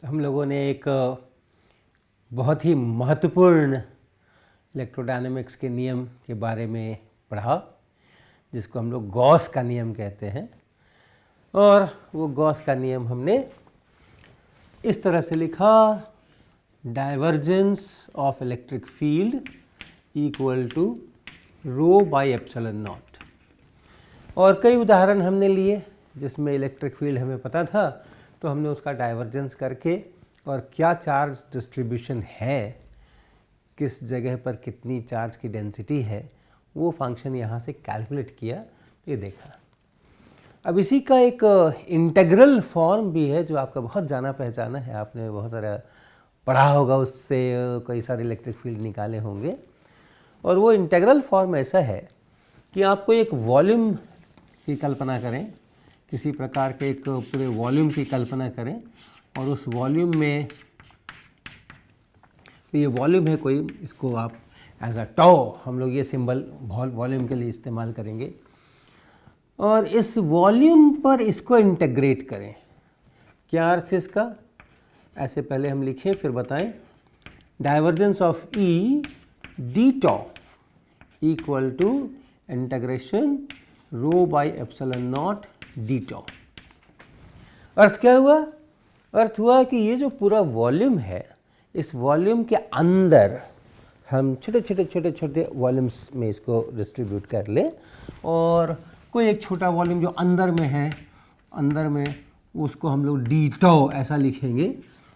हम लोगों ने एक बहुत ही महत्वपूर्ण इलेक्ट्रोडायनेमिक्स के नियम के बारे में पढ़ा, जिसको हम लोग गॉस का नियम कहते हैं। और वो गॉस का नियम हमने इस तरह से लिखा, divergence of electric field equal to rho by epsilon naught. और कई उदाहरण हमने लिए जिसमें इलेक्ट्रिक फील्ड हमें पता था, तो हमने उसका डाइवर्जेंस करके और क्या चार्ज डिस्ट्रीब्यूशन है, किस जगह पर कितनी चार्ज की डेंसिटी है, वो फंक्शन यहाँ से कैलकुलेट किया, ये देखा। अब इसी का एक इंटीग्रल फॉर्म भी है जो आपका बहुत जाना पहचाना है, आपने बहुत सारा पढ़ा होगा, उससे कई सारे इलेक्ट्रिक फील्ड निकाले होंगे। और वो इंटीग्रल फॉर्म ऐसा है कि आपको एक वॉल्यूम की कल्पना करें, किसी प्रकार के एक पूरे वॉल्यूम की कल्पना करें, और उस वॉल्यूम में, तो ये वॉल्यूम है कोई, इसको आप एज अ टॉ, हम लोग ये सिंबल वॉल्यूम के लिए इस्तेमाल करेंगे। और इस वॉल्यूम पर इसको इंटीग्रेट करें। क्या अर्थ है इसका? ऐसे पहले हम लिखें फिर बताएं। Divergence of E d tau equal to integration rho by epsilon naught d tau. अर्थ क्या हुआ? अर्थ हुआ कि ये जो पूरा वॉल्यूम है, इस वॉल्यूम के अंदर हम छोटे छोटे छोटे छोटे वॉल्यूम्स में इसको डिस्ट्रीब्यूट कर लें, और कोई एक छोटा वॉल्यूम जो अंदर में है, अंदर में उसको हम लोग डी टॉ ऐसा लिखेंगे।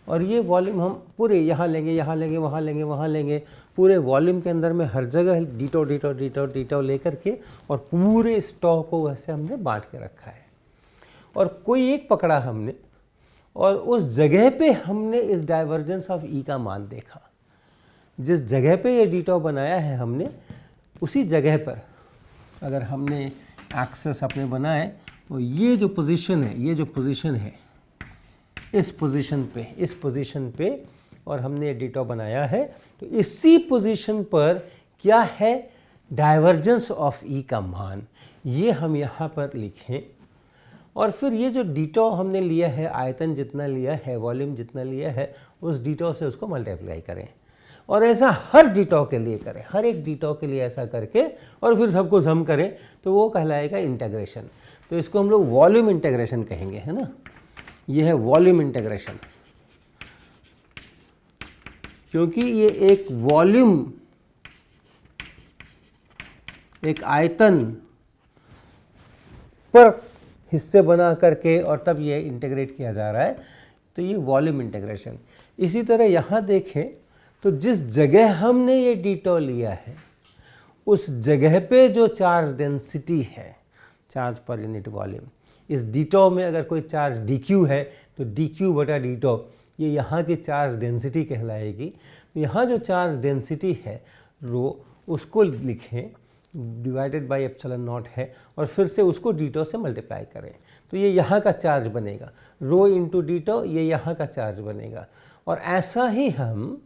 और ये वॉल्यूम हम पूरे यहाँ लेंगे, यहाँ लेंगे, वहाँ लेंगे, वहाँ लेंगे, पूरे वॉल्यूम के अंदर में हर जगह डी टॉ डी टॉ डी टॉ डी टॉ लेकर के, और पूरे इस टॉ को वैसे हमने बांट के रखा है। और कोई एक पकड़ा हमने, और उस जगह पे हमने इस डाइवर्जेंस ऑफ ई का मान देखा। जिस जगह पे ये डी टॉ बनाया है हमने, उसी जगह पर अगर हमने एक्सेस अपने बनाए, तो ये जो पोजीशन है, ये जो पोजीशन है, इस पोजीशन पे और हमने ये डी टॉ बनाया है, तो इसी पोजीशन पर क्या है? डाइवर्जेंस ऑफ ई का मान, ये हम यहाँ पर लिखें। और फिर ये जो डी टॉ हमने लिया है, आयतन जितना लिया है, वॉल्यूम जितना लिया है, उस डी टॉ से उसको मल्टीप्लाई करें। और ऐसा हर डी टॉ के लिए करें, हर एक डी टॉ के लिए ऐसा करके, और फिर सबको सम करें, तो वो कहलाएगा इंटीग्रेशन। तो इसको हम लोग वॉल्यूम इंटीग्रेशन कहेंगे, है ना। ये है वॉल्यूम इंटीग्रेशन, क्योंकि ये एक वॉल्यूम, एक आयतन पर हिस्से बना करके और तब ये इंटीग्रेट किया जा रहा है, तो ये वॉल्यूम इंटीग्रेशन। इसी तरह यहाँ देखें तो जिस जगह हमने ये डी टॉ लिया है, उस जगह पे जो चार्ज डेंसिटी है, चार्ज पर यूनिट वॉल्यूम, इस डी टॉ में अगर कोई चार्ज डी क्यू है, तो डी क्यू बटा डी टॉ ये यहाँ की चार्ज डेंसिटी कहलाएगी। तो यहाँ जो चार्ज डेंसिटी है रो, उसको लिखें, डिवाइडेड बाई एप्सिलॉन नॉट है, और फिर से उसको डी टॉ से मल्टीप्लाई करें, तो ये यहाँ का चार्ज बनेगा। रो इंटू डी टॉ ये यहाँ का चार्ज बनेगा। और ऐसा ही हम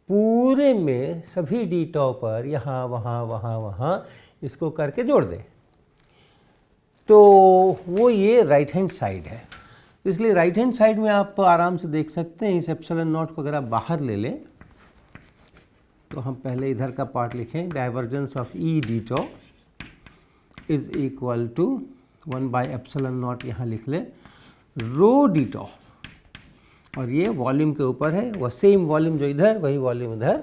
पूरे में सभी डी टॉ पर यहाँ वहाँ वहाँ वहाँ इसको करके जोड़ दें, तो वो ये राइट हैंड साइड है। इसलिए राइट हैंड साइड में आप आराम से देख सकते हैं, इस एप्सिलॉन नॉट को अगर आप बाहर ले लें, तो हम पहले इधर का पार्ट लिखें, divergence of E d tau is equal to 1 by epsilon naught, यहाँ लिख लें, रो डी टॉ, और ये वॉल्यूम के ऊपर है, वह सेम वॉल्यूम जो इधर वही वॉल्यूम उधर।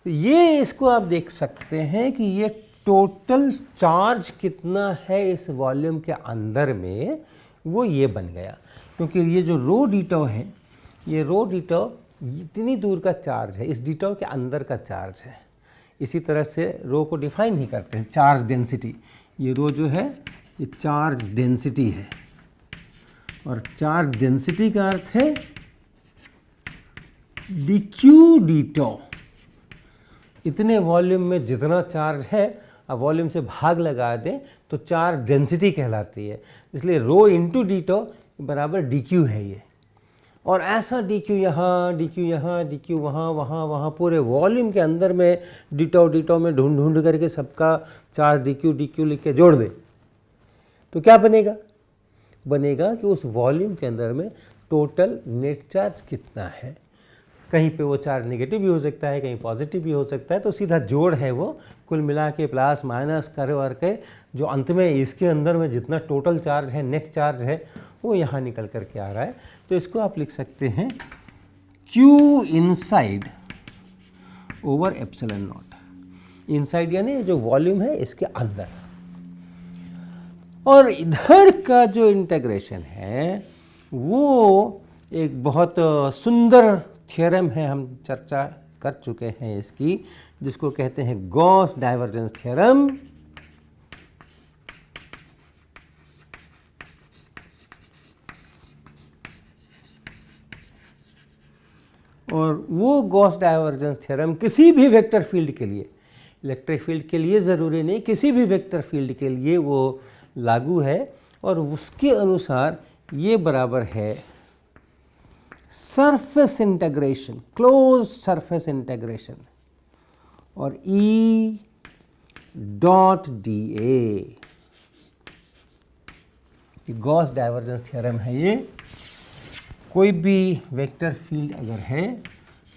तो ये इसको आप देख सकते हैं कि ये टोटल चार्ज कितना है इस वॉल्यूम के अंदर में, वो ये बन गया। क्योंकि ये जो रो डी टॉ है, ये रो डी टॉ इतनी दूर का चार्ज है, इस डी टॉ के अंदर का चार्ज है। इसी तरह से रो को डिफाइन ही करते हैं, चार्ज डेंसिटी। ये रो जो है ये चार्ज डेंसिटी है, और चार्ज डेंसिटी का अर्थ है डी क्यू डी टॉ। इतने वॉल्यूम में जितना चार्ज है, अब वॉल्यूम से भाग लगा दें तो चार्ज डेंसिटी कहलाती है। इसलिए रो इंटू डी टॉ बराबर डी क्यू है ये। और ऐसा डी क्यू यहाँ, डी क्यू यहाँ, डी क्यू वहाँ, वहाँ वहाँ, पूरे वॉल्यूम के अंदर में डी टॉ में ढूंढ ढूंढ करके सबका चार्ज डी क्यू लिख के जोड़ दे, तो क्या बनेगा? बनेगा कि उस वॉल्यूम के अंदर में टोटल नेट चार्ज कितना है। कहीं पे वो चार्ज नेगेटिव भी हो सकता है, कहीं पॉजिटिव भी हो सकता है, तो सीधा जोड़ है वो कुल मिला के प्लस माइनस कर वर के जो अंत में इसके अंदर में जितना टोटल चार्ज है, नेट चार्ज है, वो यहाँ निकल कर के आ रहा है। तो इसको आप लिख सकते हैं Q inside over epsilon not. Inside यानी जो वॉल्यूम है इसके अंदर, और इधर का जो इंटीग्रेशन है वो एक बहुत सुंदर थ्योरम है, हम चर्चा कर चुके हैं इसकी, जिसको कहते हैं गॉस डाइवर्जेंस थ्योरम। और वो गॉस डाइवर्जेंस थ्योरम किसी भी वेक्टर फील्ड के लिए, इलेक्ट्रिक फील्ड के लिए ज़रूरी नहीं, किसी भी वेक्टर फील्ड के लिए वो लागू है। और उसके अनुसार ये बराबर है surface integration, close surface integration, और E dot dA। Gauss divergence theorem है ये। कोई भी वेक्टर फील्ड अगर है,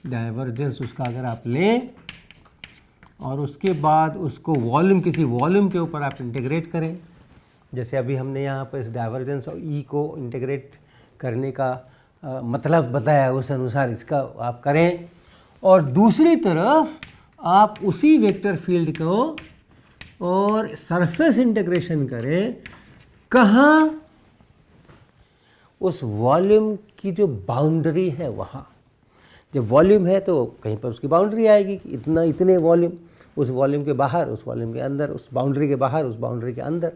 डाइवर्जेंस उसका अगर आप लें और उसके बाद उसको वॉल्यूम, किसी वॉल्यूम के ऊपर आप इंटीग्रेट करें, जैसे अभी हमने यहाँ पर इस डाइवर्जेंस और E को इंटीग्रेट करने का मतलब बताया, उस अनुसार इसका आप करें। और दूसरी तरफ आप उसी वेक्टर फील्ड को और सरफेस इंटीग्रेशन करें, कहाँ? उस वॉल्यूम की जो बाउंड्री है वहाँ। जब वॉल्यूम है तो कहीं पर उसकी बाउंड्री आएगी, इतना इतने वॉल्यूम, उस वॉल्यूम के बाहर, उस वॉल्यूम के अंदर, उस बाउंड्री के बाहर, उस बाउंड्री के अंदर।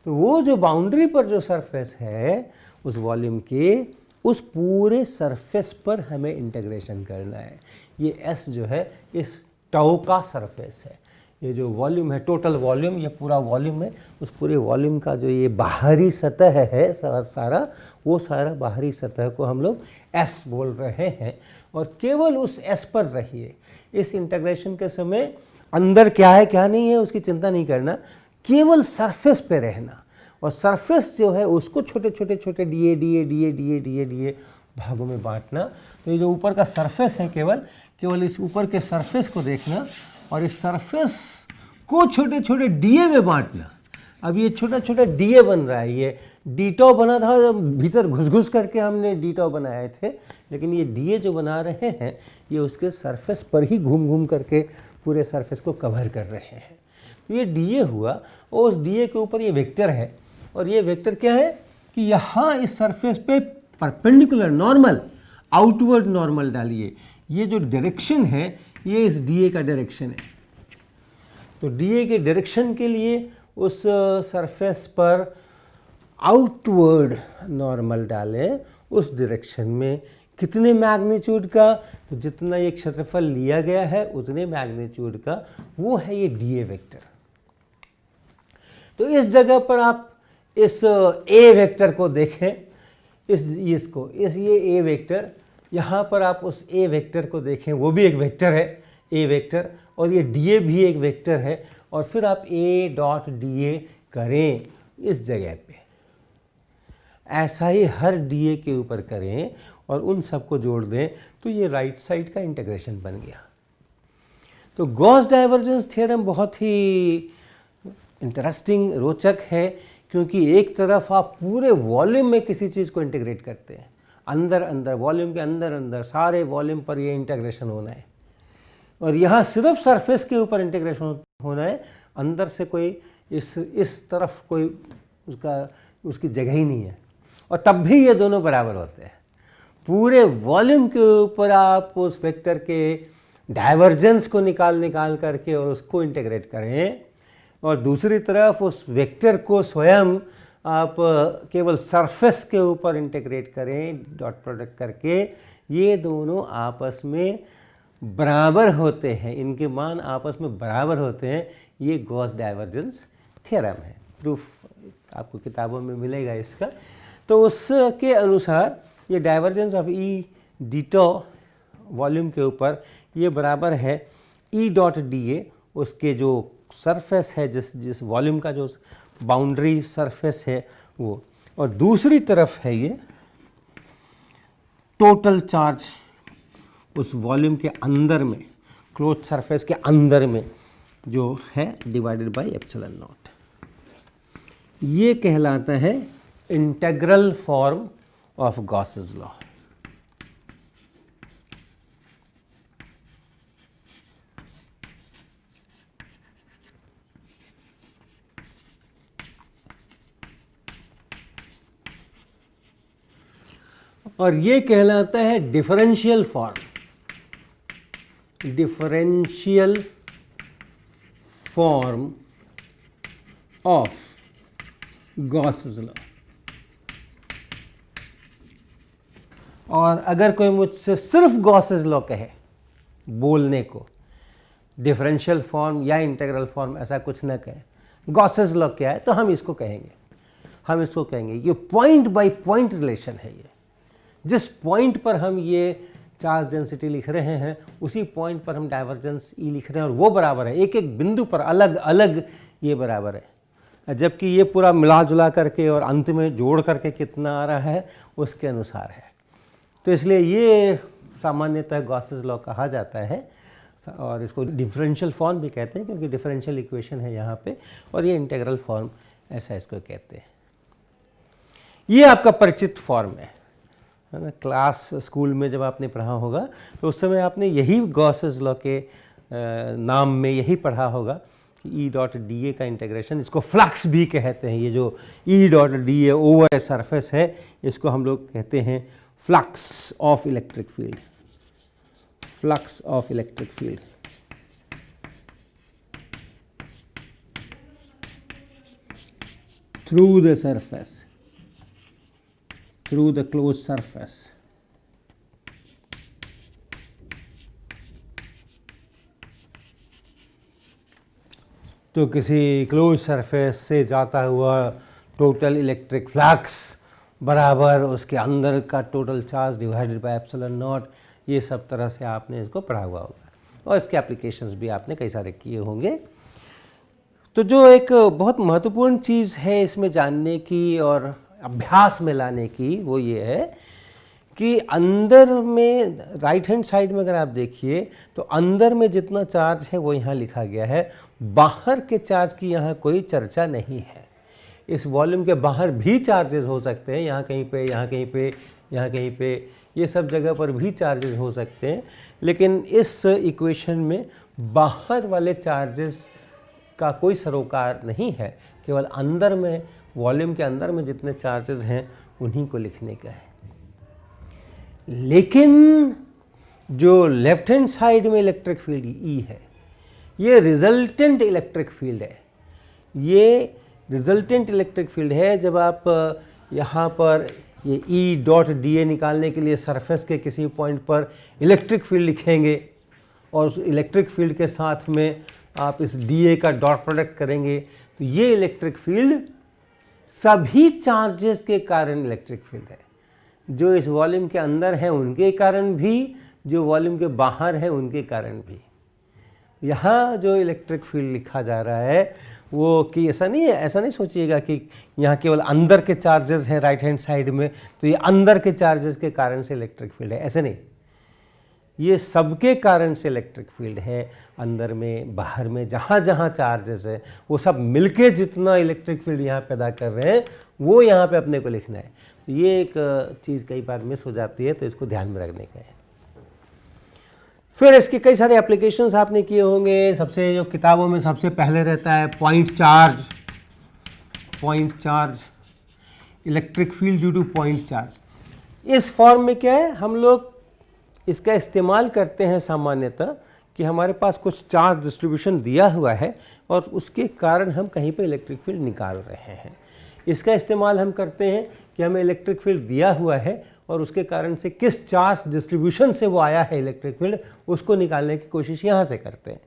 तो वो जो बाउंड्री पर जो सरफेस है उस वॉल्यूम के, उस पूरे सरफेस पर हमें इंटीग्रेशन करना है। ये S जो है इस टाउ का सरफेस है। ये जो वॉल्यूम है, टोटल वॉल्यूम, ये पूरा वॉल्यूम है, उस पूरे वॉल्यूम का जो ये बाहरी सतह है सारा, वो सारा बाहरी सतह को हम लोग S बोल रहे हैं। और केवल उस S पर रहिए। इस इंटीग्रेशन के समय अंदर क्या है क्या नहीं है उसकी चिंता नहीं करना, केवल सरफेस पे रहना। और सरफेस जो है उसको छोटे छोटे छोटे डीए भागों में बांटना। तो ये जो ऊपर का सरफेस है, केवल इस ऊपर के सरफेस को देखना और इस सरफेस को छोटे छोटे डीए में बांटना। अब ये छोटा छोटा डीए बन रहा है, ये डीटो बना था, भीतर घुस करके हमने डीटो बनाए थे, लेकिन ये डीए जो बना रहे हैं ये उसके सरफेस पर ही घूम करके पूरे सरफेस को कवर कर रहे हैं। तो ये डीए हुआ, और उस डीए के ऊपर ये वेक्टर है, और ये वेक्टर क्या है कि यहाँ इस सरफेस पे परपेंडिकुलर नॉर्मल, आउटवर्ड नॉर्मल डालिए। ये जो डायरेक्शन है ये इस डीए का डायरेक्शन है। तो डीए के डायरेक्शन के लिए उस सरफेस पर आउटवर्ड नॉर्मल डालें। उस डायरेक्शन में कितने मैग्नीट्यूड का, तो जितना ये क्षेत्रफल लिया गया है उतने मैग्नीट्यूड का, वो है ये डीए वेक्टर। तो इस जगह पर आप इस ए वेक्टर को देखें, ये ए वेक्टर, यहाँ पर आप उस ए वेक्टर को देखें, वो भी एक वेक्टर है ए वेक्टर, और ये डीए भी एक वेक्टर है। और फिर आप ए डॉट डीए करें इस जगह पे, ऐसा ही हर डीए के ऊपर करें और उन सबको जोड़ दें, तो ये राइट साइड का इंटीग्रेशन बन गया। तो गॉस डाइवर्जेंस थ्योरम बहुत ही इंटरेस्टिंग, रोचक है, क्योंकि एक तरफ आप पूरे वॉल्यूम में किसी चीज़ को इंटीग्रेट करते हैं, अंदर वॉल्यूम के अंदर सारे वॉल्यूम पर ये इंटीग्रेशन होना है, और यहाँ सिर्फ सरफेस के ऊपर इंटीग्रेशन होना है, अंदर से कोई इस तरफ कोई उसकी जगह ही नहीं है। और तब भी ये दोनों बराबर होते हैं। पूरे वॉल्यूम के ऊपर आप उस वेक्टर के डाइवर्जेंस को निकाल करके और उसको इंटीग्रेट करें, और दूसरी तरफ उस वेक्टर को स्वयं आप केवल सरफेस के ऊपर इंटीग्रेट करें डॉट प्रोडक्ट करके। ये दोनों आपस में बराबर होते हैं, इनके मान आपस में बराबर होते हैं। ये गॉस डाइवर्जेंस थ्योरम है, प्रूफ आपको किताबों में मिलेगा इसका। तो उसके अनुसार ये divergence of E ditto volume के ऊपर ये बराबर है ई डॉट डी ए, उसके जो सरफेस है, जिस वॉल्यूम का जो बाउंड्री सरफेस है वो, और दूसरी तरफ है ये टोटल चार्ज उस वॉल्यूम के अंदर में, क्लोज सरफेस के अंदर में जो है डिवाइडेड बाय एप्सिलॉन नॉट, ये कहलाता है integral form of Gauss's law. और ये कहलाता है differential form, differential form of Gauss's law. और अगर कोई मुझसे सिर्फ गॉसेस लॉ कहे बोलने को, डिफरेंशियल फॉर्म या इंटीग्रल फॉर्म ऐसा कुछ न कहे, गॉसेस लॉ क्या है, तो हम इसको कहेंगे ये पॉइंट बाय पॉइंट रिलेशन है। ये जिस पॉइंट पर हम ये चार्ज डेंसिटी लिख रहे हैं उसी पॉइंट पर हम डाइवर्जेंस ई लिख रहे हैं, और वो बराबर है, एक एक बिंदु पर अलग अलग ये बराबर है, जबकि ये पूरा मिला जुला करके और अंत में जोड़ करके कितना आ रहा है उसके अनुसार है। तो इसलिए ये सामान्यतः गॉसेस लॉ कहा जाता है, और इसको डिफरेंशियल फॉर्म भी कहते हैं क्योंकि डिफरेंशियल इक्वेशन है यहाँ पे, और ये इंटीग्रल फॉर्म ऐसा इसको कहते हैं। ये आपका परिचित फॉर्म है ना। क्लास स्कूल में जब आपने पढ़ा होगा तो उस समय आपने यही गॉसेस लॉ के नाम में यही पढ़ा होगा कि ई डॉट डी ए का इंटीग्रेशन, इसको फ्लक्स भी कहते हैं। ये जो E dot D A over a surface है, इसको हम लोग कहते हैं flux of electric field, flux of electric field. Through the surface, through the closed surface। तो किसी क्लोज सरफेस से जाता हुआ टोटल इलेक्ट्रिक फ्लक्स बराबर उसके अंदर का total charge divided by epsilon not, ये सब तरह से आपने इसको पढ़ा हुआ होगा, और इसके एप्लीकेशंस भी आपने कई सारे किए होंगे। तो जो एक बहुत महत्वपूर्ण चीज़ है इसमें जानने की और अभ्यास में लाने की, वो ये है कि अंदर में राइट हैंड साइड में अगर आप देखिए तो अंदर में जितना चार्ज है वो यहाँ लिखा गया है, बाहर के चार्ज की यहाँ कोई चर्चा नहीं है। इस वॉल्यूम के बाहर भी चार्जेस हो सकते हैं, यहाँ कहीं पे, यहाँ कहीं पे, यहाँ कहीं पे, ये सब जगह पर भी चार्जेस हो सकते हैं, लेकिन इस इक्वेशन में बाहर वाले चार्जेस का कोई सरोकार नहीं है, केवल अंदर में, वॉल्यूम के अंदर में जितने चार्जेस हैं उन्हीं को लिखने का है। लेकिन जो लेफ्ट हैंड साइड में इलेक्ट्रिक फील्ड ई है, ये रिजल्टेंट इलेक्ट्रिक फील्ड है। ये रिजल्टेंट इलेक्ट्रिक फील्ड है। जब आप यहाँ पर ये ई डॉट डी ए निकालने के लिए सरफेस के किसी पॉइंट पर इलेक्ट्रिक फील्ड लिखेंगे और उस इलेक्ट्रिक फील्ड के साथ में आप इस डी ए का डॉट प्रोडक्ट करेंगे, तो ये इलेक्ट्रिक फील्ड सभी चार्जेस के कारण इलेक्ट्रिक फील्ड है। जो इस वॉल्यूम के अंदर हैं उनके कारण भी, जो वॉल्यूम के बाहर हैं उनके कारण भी। यहाँ जो इलेक्ट्रिक फील्ड लिखा जा रहा है वो कि ऐसा नहीं है, ऐसा नहीं सोचिएगा कि यहाँ केवल अंदर के चार्जेस हैं राइट हैंड साइड में तो ये अंदर के चार्जेस के कारण से इलेक्ट्रिक फील्ड है, ऐसे नहीं। ये सबके कारण से इलेक्ट्रिक फील्ड है। अंदर में, बाहर में, जहाँ जहाँ चार्जेस है वो सब मिलके जितना इलेक्ट्रिक फील्ड यहाँ पैदा कर रहे हैं वो यहाँ पे अपने को लिखना है। तो ये एक चीज़ कई बार मिस हो जाती है, तो इसको ध्यान में रखने का है। फिर इसके कई सारे एप्लीकेशंस आपने किए होंगे। सबसे जो किताबों में सबसे पहले रहता है point charge, point charge, electric field due two point charge. इस फॉर्म में क्या है, हम लोग इसका इस्तेमाल करते हैं सामान्यतः कि हमारे पास कुछ चार्ज डिस्ट्रीब्यूशन दिया हुआ है और उसके कारण हम कहीं पे इलेक्ट्रिक फील्ड निकाल रहे हैं। इसका इस्तेमाल हम करते हैं कि हमें इलेक्ट्रिक फील्ड दिया हुआ है और उसके कारण से किस चार्ज डिस्ट्रीब्यूशन से वो आया है इलेक्ट्रिक फील्ड, उसको निकालने की कोशिश यहाँ से करते हैं।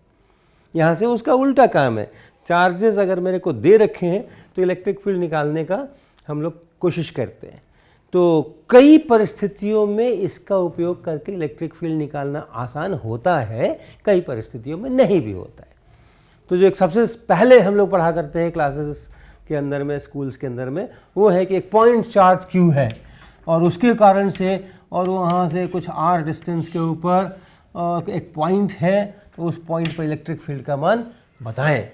यहाँ से उसका उल्टा काम है। चार्जेस अगर मेरे को दे रखे हैं तो इलेक्ट्रिक फील्ड निकालने का हम लोग कोशिश करते हैं। तो कई परिस्थितियों में इसका उपयोग करके इलेक्ट्रिक फील्ड निकालना आसान होता है, कई परिस्थितियों में नहीं भी होता है। तो जो एक सबसे पहले हम लोग पढ़ा करते हैं क्लासेस के अंदर में, स्कूल्स के अंदर में, वो है कि एक पॉइंट चार्ज क्यू है और उसके कारण से और वहाँ से कुछ r डिस्टेंस के ऊपर एक पॉइंट है, तो उस पॉइंट पर इलेक्ट्रिक फील्ड का मान बताएं।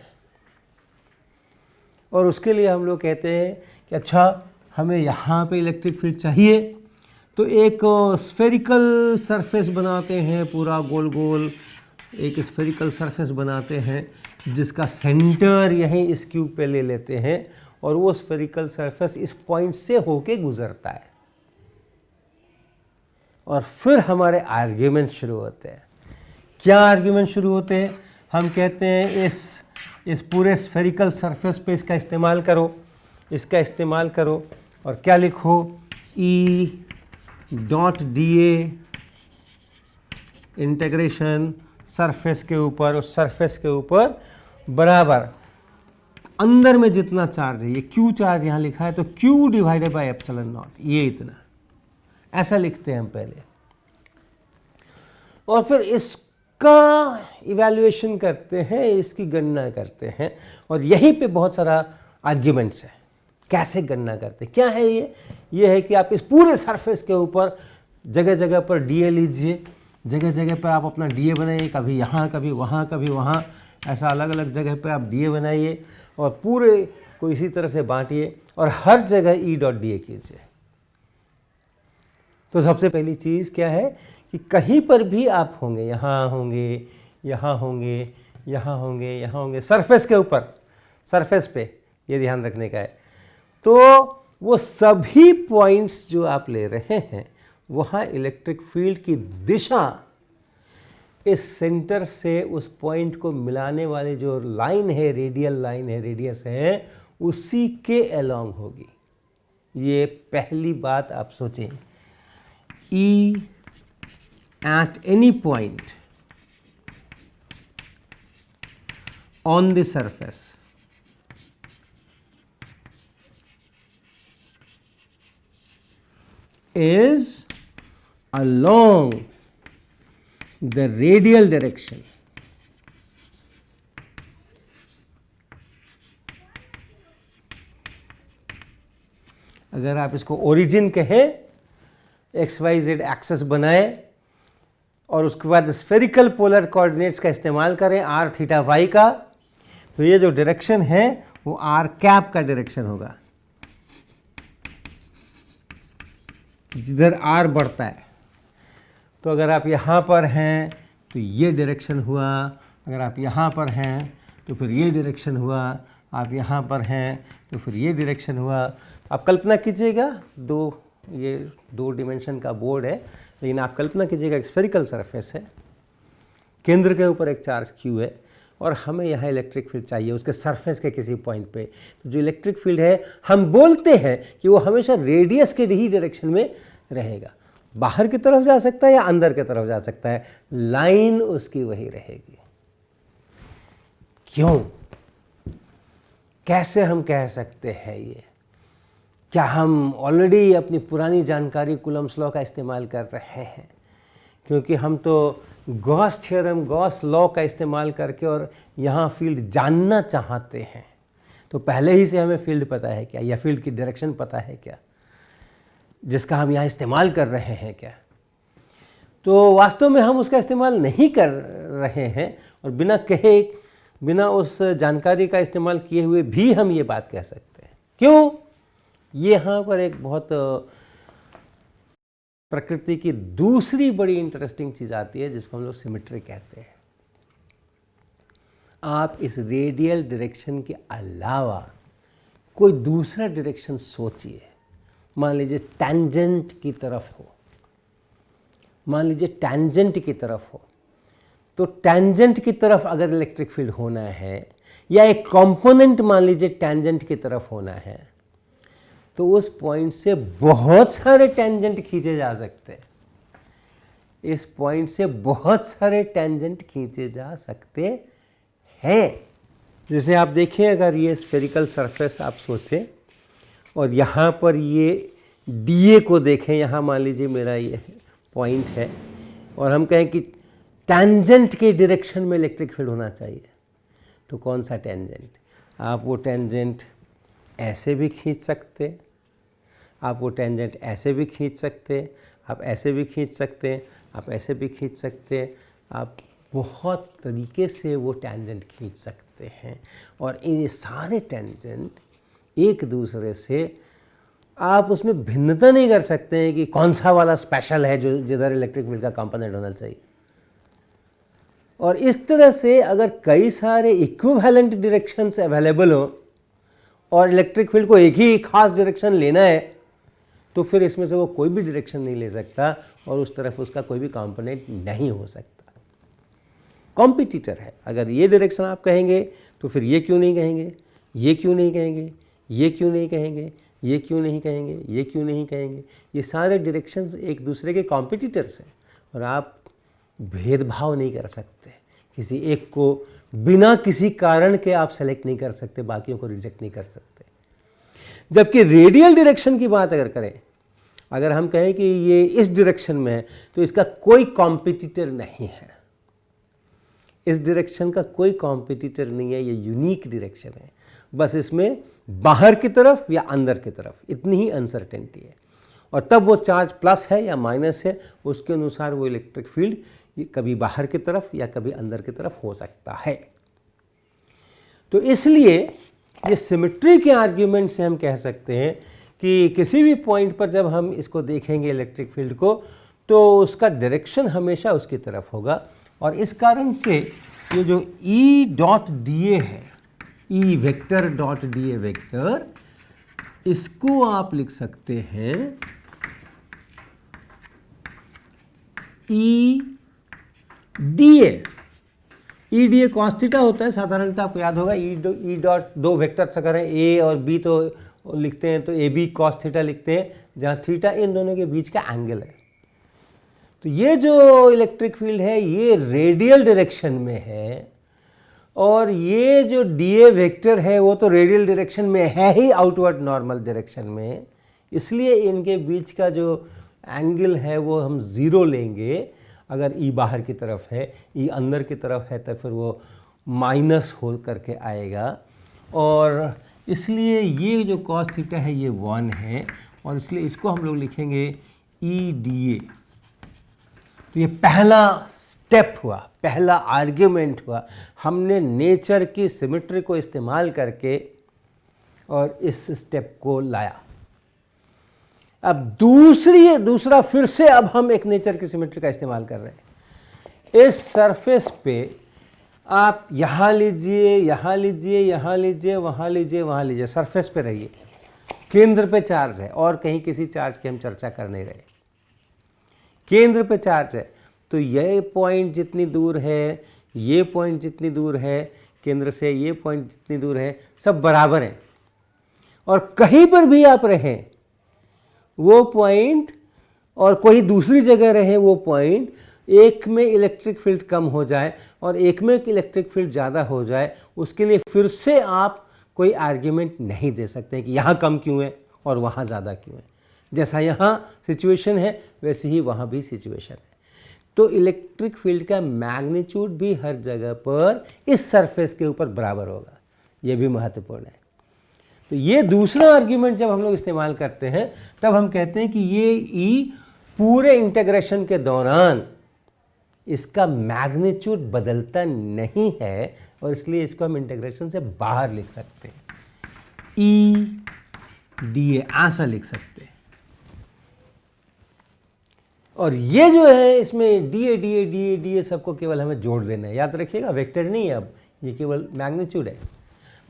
और उसके लिए हम लोग कहते हैं कि अच्छा हमें यहाँ पे इलेक्ट्रिक फील्ड चाहिए, तो एक स्फेरिकल सरफेस बनाते हैं, पूरा गोल गोल एक स्फेरिकल सरफेस बनाते हैं जिसका सेंटर यहीं इस क्यूब पे ले लेते हैं, और वो स्फेरिकल सरफेस इस पॉइंट से होके गुजरता है। और फिर हमारे आर्ग्यूमेंट शुरू होते हैं। क्या आर्ग्यूमेंट शुरू होते हैं? हम कहते हैं इस पूरे स्फेरिकल सरफेस पे इसका इस्तेमाल करो, इसका इस्तेमाल करो, और क्या लिखो, E dot dA integration surface के ऊपर, उस सरफेस के ऊपर बराबर अंदर में जितना चार्ज है, ये Q चार्ज यहाँ लिखा है, तो Q divided by epsilon not, ये इतना, ऐसा लिखते हैं हम पहले। और फिर इसका इवैल्यूएशन करते हैं, इसकी गणना करते हैं, और यहीं पे बहुत सारा आर्ग्यूमेंट्स है। कैसे गणना करते हैं? क्या है ये है कि आप इस पूरे सरफेस के ऊपर जगह जगह पर dA लीजिए, जगह जगह पर आप अपना dA बनाइए, कभी यहाँ कभी वहाँ कभी वहाँ, ऐसा अलग अलग जगह पे आप dA बनाइए और पूरे को इसी तरह से बांटिए और हर जगह E डॉट dA कीजिए। तो सबसे पहली चीज़ क्या है कि कहीं पर भी आप होंगे, यहाँ होंगे, यहाँ होंगे, यहाँ होंगे, यहाँ होंगे, सरफेस के ऊपर, सरफेस पे, ये ध्यान रखने का है। तो वो सभी पॉइंट्स जो आप ले रहे हैं, वहाँ इलेक्ट्रिक फील्ड की दिशा इस सेंटर से उस पॉइंट को मिलाने वाली जो लाइन है, रेडियल लाइन है, रेडियस है, उसी के अलोंग होगी। ये पहली बात आप सोचें। E at any point on the surface is along the radial direction अगर आप इसको ओरिजिन कहें, XYZ एक्सेस बनाए और उसके बाद स्फेरिकल पोलर कोऑर्डिनेट्स का इस्तेमाल करें r थीटा y का, तो ये जो डायरेक्शन है वो r कैप का डायरेक्शन होगा, जिधर r बढ़ता है। तो अगर आप यहाँ पर हैं तो ये डायरेक्शन हुआ, अगर आप यहाँ पर हैं तो फिर ये डायरेक्शन हुआ, आप यहाँ पर हैं तो फिर ये डायरेक्शन हुआ। आप कल्पना कीजिएगा, ये दो डिमेंशन का बोर्ड है, लेकिन आप कल्पना कीजिएगा एक स्फेरिकल सरफेस है, केंद्र के ऊपर एक चार्ज Q है और हमें यहाँ इलेक्ट्रिक फील्ड चाहिए उसके सरफेस के किसी पॉइंट पे। तो जो इलेक्ट्रिक फील्ड है, हम बोलते हैं कि वो हमेशा रेडियस के ही डायरेक्शन में रहेगा, बाहर की तरफ जा सकता है या अंदर की तरफ जा सकता है, लाइन उसकी वही रहेगी। क्यों? कैसे हम कह सकते हैं ये? क्या हम ऑलरेडी अपनी पुरानी जानकारी कूलम्ब्स लॉ का इस्तेमाल कर रहे हैं? क्योंकि हम तो गॉस थ्योरम, गॉस लॉ का इस्तेमाल करके और यहाँ फील्ड जानना चाहते हैं। तो पहले ही से हमें फील्ड पता है क्या, या फील्ड की डायरेक्शन पता है क्या, जिसका हम यहाँ इस्तेमाल कर रहे हैं क्या? तो वास्तव में हम उसका इस्तेमाल नहीं कर रहे हैं, और बिना कहे, बिना उस जानकारी का इस्तेमाल किए हुए भी हम ये बात कह सकते हैं। क्यों? यहाँ पर एक बहुत प्रकृति की दूसरी बड़ी इंटरेस्टिंग चीज़ आती है, जिसको हम लोग सिमेट्री कहते हैं। आप इस रेडियल डायरेक्शन के अलावा कोई दूसरा डायरेक्शन सोचिए। मान लीजिए टैंजेंट की तरफ हो, मान लीजिए टैंजेंट की तरफ हो, तो टैंजेंट की तरफ अगर इलेक्ट्रिक फील्ड होना है, या एक कंपोनेंट मान लीजिए टैंजेंट की तरफ होना है, तो उस पॉइंट से बहुत सारे टैंजेंट खींचे जा सकते हैं। इस पॉइंट से बहुत सारे टैंजेंट खींचे जा सकते हैं। जैसे आप देखिए, अगर ये स्फेरिकल सरफेस आप सोचें और यहाँ पर ये DA को देखें, यहाँ मान लीजिए मेरा ये पॉइंट है, और हम कहें कि टैंजेंट के डायरेक्शन में इलेक्ट्रिक फील्ड होना चाहिए, तो कौन सा टैंजेंट? आप वो टैंजेंट ऐसे भी खींच सकते, आप वो टेंजेंट ऐसे भी खींच सकते, आप ऐसे भी खींच सकते हैं, आप ऐसे भी खींच सकते हैं, आप बहुत तरीके से वो टेंजेंट खींच सकते हैं। और ये सारे टेंजेंट एक दूसरे से आप उसमें भिन्नता नहीं कर सकते हैं कि कौन सा वाला स्पेशल है जो जिधर इलेक्ट्रिक फील्ड का कंपोनेंट होना चाहिए। और इस तरह से अगर कई सारे इक्विवेलेंट डायरेक्शंस अवेलेबल हो और इलेक्ट्रिक फील्ड को एक ही खास डायरेक्शन लेना है, तो फिर इसमें से वो कोई भी डायरेक्शन नहीं ले सकता और उस तरफ उसका कोई भी कंपोनेंट नहीं हो सकता। कॉम्पिटिटर है, अगर ये डायरेक्शन आप कहेंगे तो फिर ये क्यों नहीं कहेंगे, ये क्यों नहीं कहेंगे, ये क्यों नहीं कहेंगे, ये क्यों नहीं कहेंगे, ये क्यों नहीं कहेंगे। ये सारे डायरेक्शंस एक दूसरे के कॉम्पिटिटर्स हैं और आप भेदभाव नहीं कर सकते। किसी एक को बिना किसी कारण के आप सेलेक्ट नहीं कर सकते, बाकियों को रिजेक्ट नहीं कर सकते। जबकि रेडियल डायरेक्शन की बात अगर करें, अगर हम कहें कि ये इस डायरेक्शन में है तो इसका कोई कॉम्पिटिटर नहीं है, इस डायरेक्शन का कोई कॉम्पिटिटर नहीं है, ये यूनिक डायरेक्शन है। बस इसमें बाहर की तरफ या अंदर की तरफ इतनी ही अनसर्टेनिटी है और तब वो चार्ज प्लस है या माइनस है, उसके अनुसार वो इलेक्ट्रिक फील्ड कभी बाहर की तरफ या कभी अंदर की तरफ हो सकता है। तो इसलिए ये सिमेट्री के आर्ग्यूमेंट से हम कह सकते हैं कि किसी भी पॉइंट पर जब हम इसको देखेंगे इलेक्ट्रिक फील्ड को, तो उसका डायरेक्शन हमेशा उसकी तरफ होगा। और इस कारण से ये जो E डॉट dA है, E vector dot dA vector, इसको आप लिख सकते हैं E dA। E dA cos theta होता है, साधारणतः आपको याद होगा। E डॉट दो वेक्टर्स अगर हैं A और B तो लिखते हैं तो AB cos थीटा लिखते हैं, जहाँ थीटा इन दोनों के बीच का एंगल है। तो ये जो इलेक्ट्रिक फील्ड है ये रेडियल डायरेक्शन में है और ये जो dA वेक्टर है वो तो रेडियल डायरेक्शन में है ही, आउटवर्ड नॉर्मल डायरेक्शन में। इसलिए इनके बीच का जो एंगल है वो हम ज़ीरो लेंगे। अगर E बाहर की तरफ है, E अंदर की तरफ है, तो फिर वो माइनस हो करके आएगा। और इसलिए ये जो cos थीटा है ये 1 है और इसलिए इसको हम लोग लिखेंगे E dA। तो ये पहला स्टेप हुआ, पहला आर्ग्यूमेंट हुआ। हमने नेचर की सिमेट्री को इस्तेमाल करके और इस स्टेप को लाया। अब दूसरा फिर से अब हम एक नेचर की सिमेट्री का इस्तेमाल कर रहे हैं। इस सरफेस पे आप यहाँ लीजिए, यहाँ लीजिए, यहाँ लीजिए, वहाँ लीजिए, वहाँ लीजिए, सरफेस पे रहिए। केंद्र पे चार्ज है और कहीं किसी चार्ज की हम चर्चा कर नहीं रहे। केंद्र पे चार्ज है तो ये पॉइंट जितनी दूर है, ये पॉइंट जितनी दूर है केंद्र से, ये पॉइंट जितनी दूर है, सब बराबर हैं। और कहीं पर भी आप रहें, वो पॉइंट और कोई दूसरी जगह रहे वो पॉइंट, एक में इलेक्ट्रिक फील्ड कम हो जाए और एक में इलेक्ट्रिक फील्ड ज़्यादा हो जाए, उसके लिए फिर से आप कोई आर्ग्यूमेंट नहीं दे सकते कि यहाँ कम क्यों है और वहाँ ज़्यादा क्यों है। जैसा यहाँ सिचुएशन है वैसे ही वहाँ भी सिचुएशन है। तो इलेक्ट्रिक फील्ड का मैग्नीट्यूड भी हर जगह पर इस सरफेस के ऊपर बराबर होगा, ये भी महत्वपूर्ण है। तो ये दूसरा आर्ग्यूमेंट जब हम लोग इस्तेमाल करते हैं तब हम कहते हैं कि ये E पूरे इंटीग्रेशन के दौरान इसका मैग्नीट्यूड बदलता नहीं है और इसलिए इसको हम इंटीग्रेशन से बाहर लिख सकते हैं। E dA ऐसा लिख सकते हैं। और ये जो है इसमें dA सबको केवल हमें जोड़ देना है। याद रखिएगा वेक्टर नहीं है, अब ये केवल मैग्नीट्यूड है।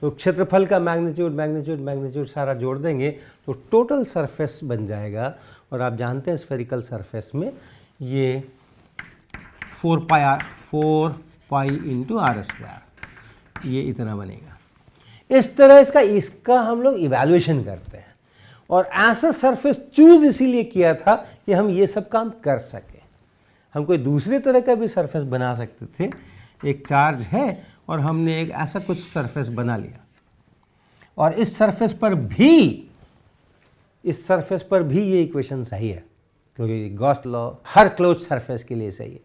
तो क्षेत्रफल का मैग्नीट्यूड सारा जोड़ देंगे तो टोटल सरफेस बन जाएगा। और आप जानते हैं स्फेरिकल सरफेस में ये 4 पाई इंटू आर स्क्वायर, ये इतना बनेगा। इस तरह इसका हम लोग इवैल्यूएशन करते हैं और ऐसा सरफेस चूज इसीलिए किया था कि हम ये सब काम कर सके। हम कोई दूसरे तरह का भी सरफेस बना सकते थे। एक चार्ज है और हमने एक ऐसा कुछ सरफेस बना लिया और इस सरफेस पर भी ये इक्वेशन सही है क्योंकि गॉस लॉ हर क्लोज सरफेस के लिए सही है।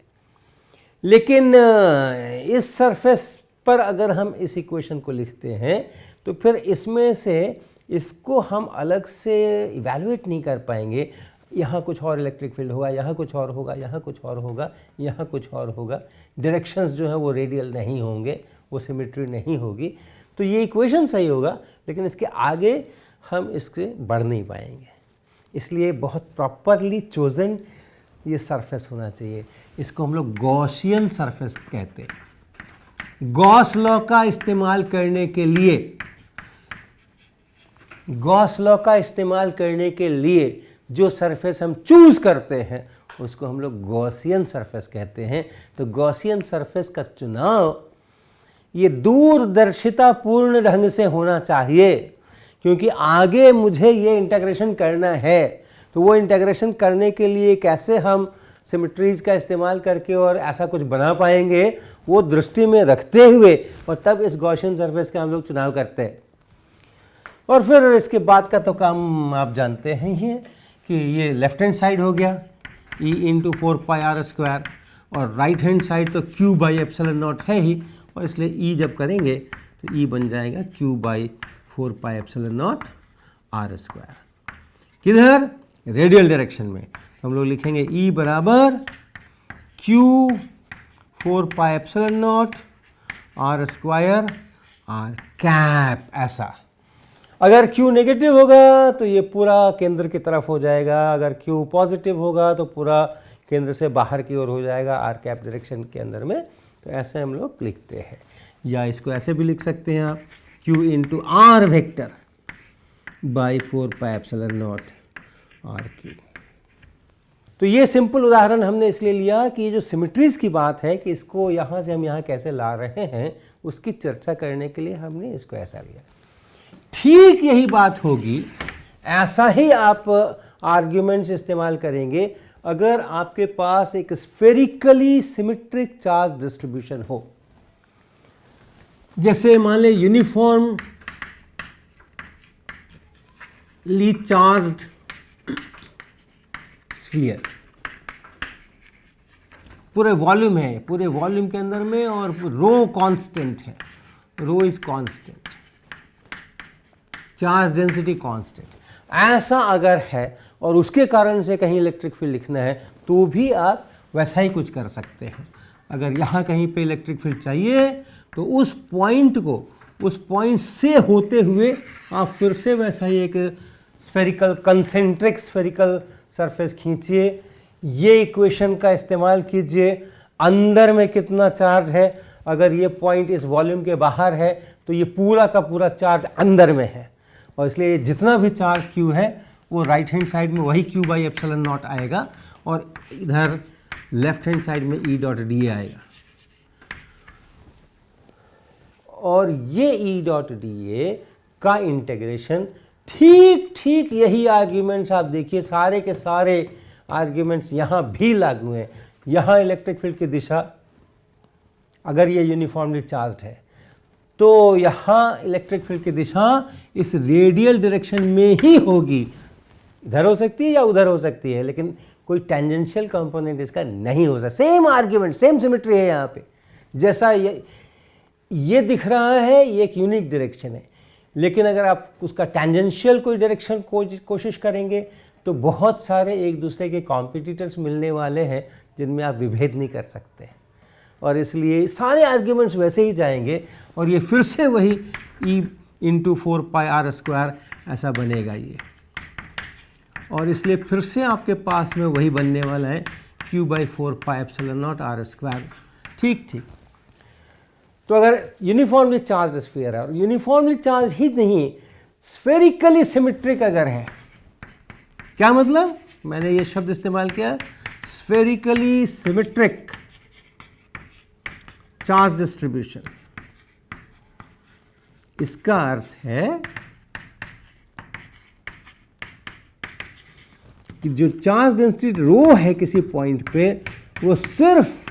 लेकिन इस सरफेस पर अगर हम इस इक्वेशन को लिखते हैं तो फिर इसमें से इसको हम अलग से इवैल्यूएट नहीं कर पाएंगे। यहाँ कुछ और इलेक्ट्रिक फील्ड होगा, यहाँ कुछ और होगा, यहाँ कुछ और होगा, यहाँ कुछ और होगा। डायरेक्शंस जो हैं वो रेडियल नहीं होंगे, वो सिमेट्री नहीं होगी। तो ये इक्वेशन सही होगा, लेकिन इसके आगे हम इससे बढ़ नहीं पाएंगे। इसलिए बहुत प्रॉपरली चोजन ये सरफेस होना चाहिए। इसको हम लोग गॉसियन सरफेस कहते हैं। गॉस लॉ का इस्तेमाल करने के लिए, गॉस लॉ का इस्तेमाल करने के लिए जो सरफेस हम चूज करते हैं उसको हम लोग गॉसियन सरफेस कहते हैं। तो गॉसियन सरफेस का चुनाव ये दूरदर्शितापूर्ण ढंग से होना चाहिए, क्योंकि आगे मुझे ये इंटीग्रेशन करना है। तो वो इंटीग्रेशन करने के लिए कैसे हम सिमेट्रीज का इस्तेमाल करके और ऐसा कुछ बना पाएंगे, वो दृष्टि में रखते हुए और तब इस गॉसियन सरफेस का हम लोग चुनाव करते हैं। और फिर इसके बाद का तो काम आप जानते हैं ही है कि ये लेफ्ट हैंड साइड हो गया E इंटू 4πr², और राइट हैंड साइड तो Q/ε0 है ही, और इसलिए E जब करेंगे तो E बन जाएगा Q/4πε0 r²। किधर? रेडियल डायरेक्शन में। तो हम लोग लिखेंगे E बराबर Q/4πε0 r², r⁻, ऐसा। अगर Q नेगेटिव होगा तो ये पूरा केंद्र की तरफ हो जाएगा, अगर Q पॉजिटिव होगा तो पूरा केंद्र से बाहर की ओर हो जाएगा, r⁻ डायरेक्शन के अंदर में। तो ऐसे हम लोग लिखते हैं, या इसको ऐसे भी लिख सकते हैं आप, Q into r vector by 4πε0 r⁻। तो ये सिंपल उदाहरण हमने इसलिए लिया कि ये जो सिमेट्रीज की बात है कि इसको यहाँ से हम यहाँ कैसे ला रहे हैं, उसकी चर्चा करने के लिए हमने इसको ऐसा लिया। ठीक यही बात होगी, ऐसा ही आप आर्ग्यूमेंट्स इस्तेमाल करेंगे अगर आपके पास एक स्फेरिकली सिमेट्रिक चार्ज डिस्ट्रीब्यूशन हो। जैसे मान लें यूनिफॉर्मली चार्ज्ड स्फीयर, पूरे वॉल्यूम है, पूरे वॉल्यूम के अंदर में, और रो कांस्टेंट है, rho is constant, charge density constant. ऐसा अगर है और उसके कारण से कहीं इलेक्ट्रिक फील्ड लिखना है तो भी आप वैसा ही कुछ कर सकते हैं। अगर यहाँ कहीं पे इलेक्ट्रिक फील्ड चाहिए तो उस पॉइंट को, उस पॉइंट से होते हुए आप फिर से वैसा ही एक स्फेरिकल, कंसेंट्रिक स्फेरिकल सरफेस खींचिए, ये इक्वेशन का इस्तेमाल कीजिए। अंदर में कितना चार्ज है, अगर ये पॉइंट इस वॉल्यूम के बाहर है तो ये पूरा का पूरा चार्ज अंदर में है, और इसलिए जितना भी चार्ज Q है वो राइट हैंड साइड में वही Q/ε0 आएगा, और इधर लेफ्ट हैंड साइड में E.dA आएगा। और ये E.dA का इंटीग्रेशन ठीक यही आर्ग्यूमेंट्स आप देखिए, सारे के सारे आर्ग्यूमेंट्स यहाँ भी लागू हैं। यहाँ इलेक्ट्रिक फील्ड की दिशा, अगर ये यूनिफॉर्मली चार्ज्ड है तो यहाँ इलेक्ट्रिक फील्ड की दिशा इस रेडियल डायरेक्शन में ही होगी। इधर हो सकती है या उधर हो सकती है, लेकिन कोई टेंजेंशियल कंपोनेंट इसका नहीं हो सकता। सेम आर्ग्यूमेंट, सेम सिमेट्री है यहाँ पे। जैसा ये दिख रहा है, ये एक यूनिक डायरेक्शन है, लेकिन अगर आप उसका टेंजेंशियल कोई डायरेक्शन कोशिश करेंगे तो बहुत सारे एक दूसरे के कॉम्पिटिटर्स मिलने वाले हैं जिनमें आप विभेद नहीं कर सकते, और इसलिए सारे आर्ग्यूमेंट्स वैसे ही जाएंगे, और ये फिर से वही E इंटू 4πr² ऐसा बनेगा ये, और इसलिए फिर से आपके पास में वही बनने वाला है Q/4πε0 r²। ठीक। तो अगर यूनिफॉर्मली चार्ज स्फीयर है, और यूनिफॉर्मली चार्ज ही नहीं, स्फेरिकली सिमेट्रिक अगर है, क्या मतलब? मैंने ये शब्द इस्तेमाल किया, स्फेरिकली सिमेट्रिक चार्ज डिस्ट्रीब्यूशन। इसका अर्थ है कि जो चार्ज डेंसिटी रो है किसी पॉइंट पे, वो सिर्फ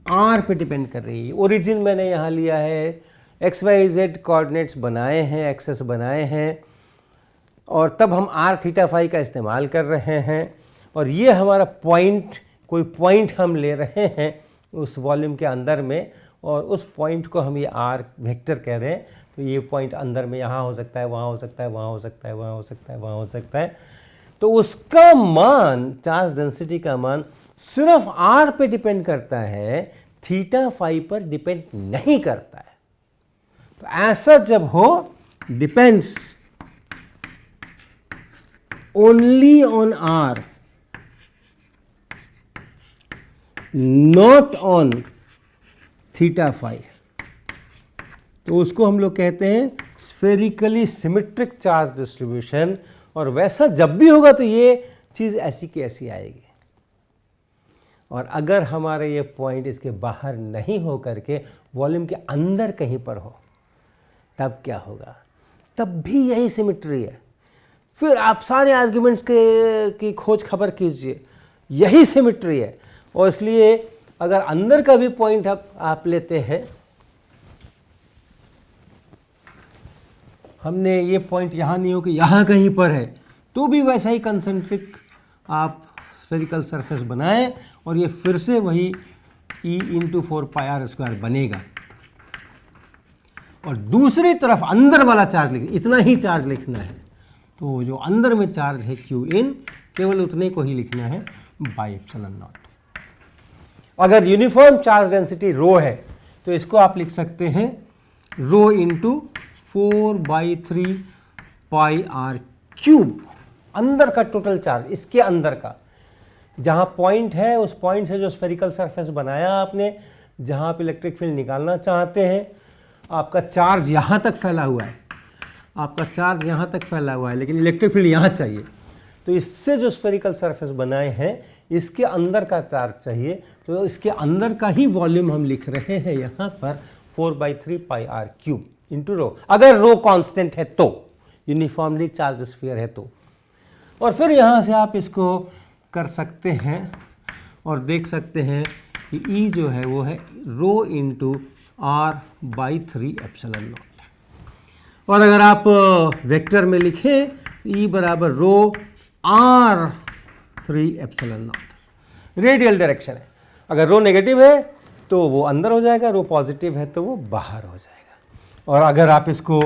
r पे डिपेंड कर रही है। ओरिजिन मैंने यहाँ लिया है, XYZ कोऑर्डिनेट्स बनाए हैं, एक्सेस बनाए हैं, और तब हम r θ φ का इस्तेमाल कर रहे हैं, और ये हमारा पॉइंट, कोई पॉइंट हम ले रहे हैं उस वॉल्यूम के अंदर में, और उस पॉइंट को हम ये r वेक्टर कह रहे हैं। तो ये पॉइंट अंदर में यहाँ हो सकता है, वहाँ हो सकता है, वहाँ हो सकता है, वहाँ हो सकता है, वहाँ हो सकता है। तो उसका मान, चार्ज डेंसिटी का मान सिर्फ r पे डिपेंड करता है, थीटा फाई पर डिपेंड नहीं करता है। तो ऐसा जब हो, depends only on r, not on theta phi, तो उसको हम लोग कहते हैं स्फेरिकली सिमेट्रिक चार्ज डिस्ट्रीब्यूशन। और वैसा जब भी होगा तो ये चीज़ ऐसी की ऐसी आएगी। और अगर हमारा ये पॉइंट इसके बाहर नहीं हो करके वॉल्यूम के अंदर कहीं पर हो, तब क्या होगा? तब भी यही सिमेट्री है। फिर आप सारे आर्ग्यूमेंट्स की खोज खबर कीजिए, यही सिमेट्री है। और इसलिए अगर अंदर का भी पॉइंट आप लेते हैं, हमने ये पॉइंट यहाँ नहीं हो कि यहाँ कहीं पर है, तो भी वैसा ही कंसेंट्रिक आप स्फेरिकल सरफेस बनाएं और ये फिर से वही E इंटू 4πr² बनेगा। और दूसरी तरफ अंदर वाला चार्ज लिख, इतना ही चार्ज लिखना है, तो जो अंदर में चार्ज है Q in, केवल उतने को ही लिखना है बाई एप्सिलॉन नॉट। अगर यूनिफॉर्म चार्ज डेंसिटी रो है तो इसको आप लिख सकते हैं रो इंटू 4/3πr³, अंदर का टोटल चार्ज, इसके अंदर का जहां पॉइंट है, उस पॉइंट से जो स्फेरिकल सरफेस बनाया आपने, जहां आप इलेक्ट्रिक फील्ड निकालना चाहते हैं, आपका चार्ज यहां तक फैला हुआ है, आपका चार्ज यहां तक फैला हुआ है, लेकिन इलेक्ट्रिक फील्ड यहां चाहिए। तो इससे जो स्फेरिकल सरफेस बनाए हैं, इसके अंदर का चार्ज चाहिए, तो इसके अंदर का ही वॉल्यूम हम लिख रहे हैं यहाँ पर 4/3πr³ इंटू रो, अगर रो कांस्टेंट है तो, यूनिफॉर्मली चार्ज स्फीयर है तो। और फिर यहाँ से आप इसको कर सकते हैं और देख सकते हैं कि E जो है वो है rho into r/3 epsilon naught. और अगर आप वेक्टर में लिखें तो E बराबर रो r/3 epsilon not. Radial direction है, अगर रो नेगेटिव है तो वो अंदर हो जाएगा, रो पॉजिटिव है तो वो बाहर हो जाएगा। और अगर आप इसको,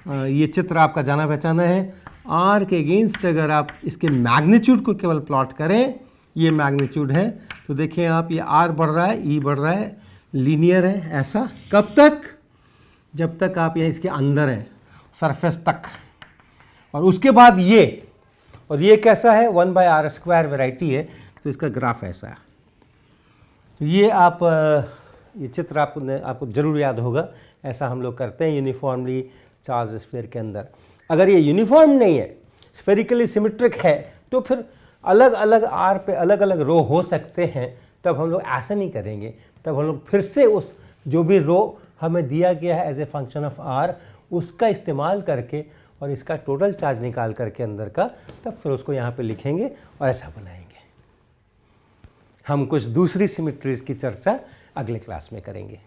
ये चित्र आपका जाना पहचाना है, r के अगेंस्ट अगर आप इसके मैग्नीट्यूड को केवल प्लॉट करें, ये मैग्नीट्यूड है, तो देखिए आप, ये r बढ़ रहा है, E बढ़ रहा है, लीनियर है। ऐसा कब तक? जब तक आप यहाँ इसके अंदर हैं, सरफेस तक। और उसके बाद ये, और ये कैसा है, 1/r² वैरायटी है, तो इसका ग्राफ ऐसा है। तो ये आप, ये चित्र आपको जरूर याद होगा, ऐसा हम लोग करते हैं यूनिफॉर्मली चार्ज स्फीयर के अंदर। अगर ये यूनिफॉर्म नहीं है, स्फेरिकली सिमेट्रिक है, तो फिर अलग अलग r पे अलग अलग रो हो सकते हैं। तब हम लोग ऐसा नहीं करेंगे, तब हम लोग फिर से उस जो भी रो हमें दिया गया है as a function of r, उसका इस्तेमाल करके और इसका टोटल चार्ज निकाल करके अंदर का, तब फिर उसको यहाँ पे लिखेंगे और ऐसा बनाएंगे। हम कुछ दूसरी सिमेट्रीज की चर्चा अगले क्लास में करेंगे।